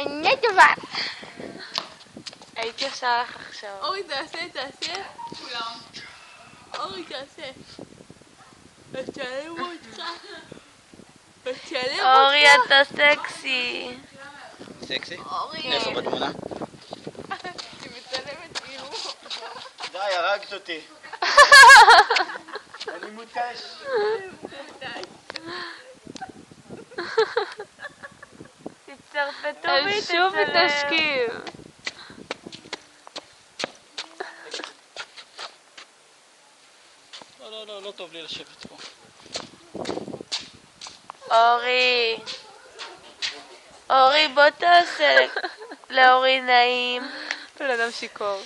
שנה טובה. הייתי עושה לך עכשיו. אורי, תעשה. כולם. אורי, תעשה. תצלם אותך. אורי, אתה סקסי. סקסי? אורי. איפה בתמונה? היא מצלמת כאילו. די, הרגת אותי. אני מותש. תצטרפתו והיא תצלם. הם שוב מתעסקים. לא טוב לי לשבת פה. אורי, בוא תעשה לאורי נעים. בן אדם שיכור.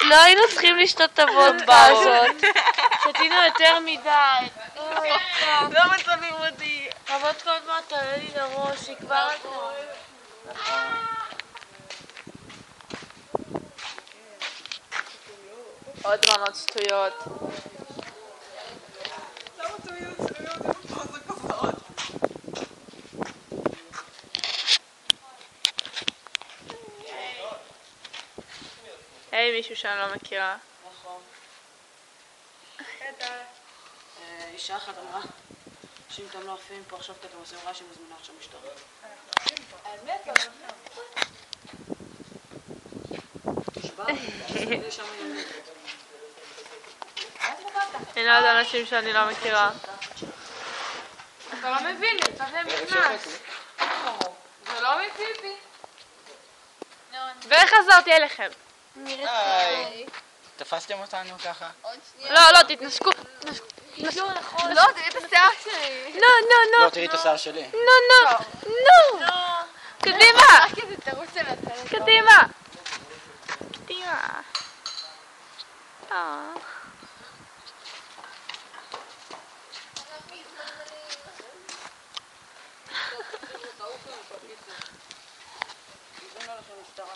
לא היינו צריכים לשתות את הוודקה הזאת. שתינו יותר מדי. לא מצלמים אותי. הוודקה עוד מעט תעלה לי לראש, היא כבר... עוד רמות שטויות. היי, מישהו שאני לא מכירה. נכון. אישה אחת אמרה שאם אתם לא עפים פה עכשיו אתם עושים רעש שמזמינה עכשיו משטרה. האמת, הנה עוד אנשים שאני לא מכירה. אתה לא מבין, אתה נכנס. זה לא מפיפי. וחזרתי אליכם. היי. תפסתם אותנו ככה? לא, תתנשקו. לא, תראי את השיער שלי. לא, תראי את השיער שלי. נו. קדימה. קדימה. משטרה.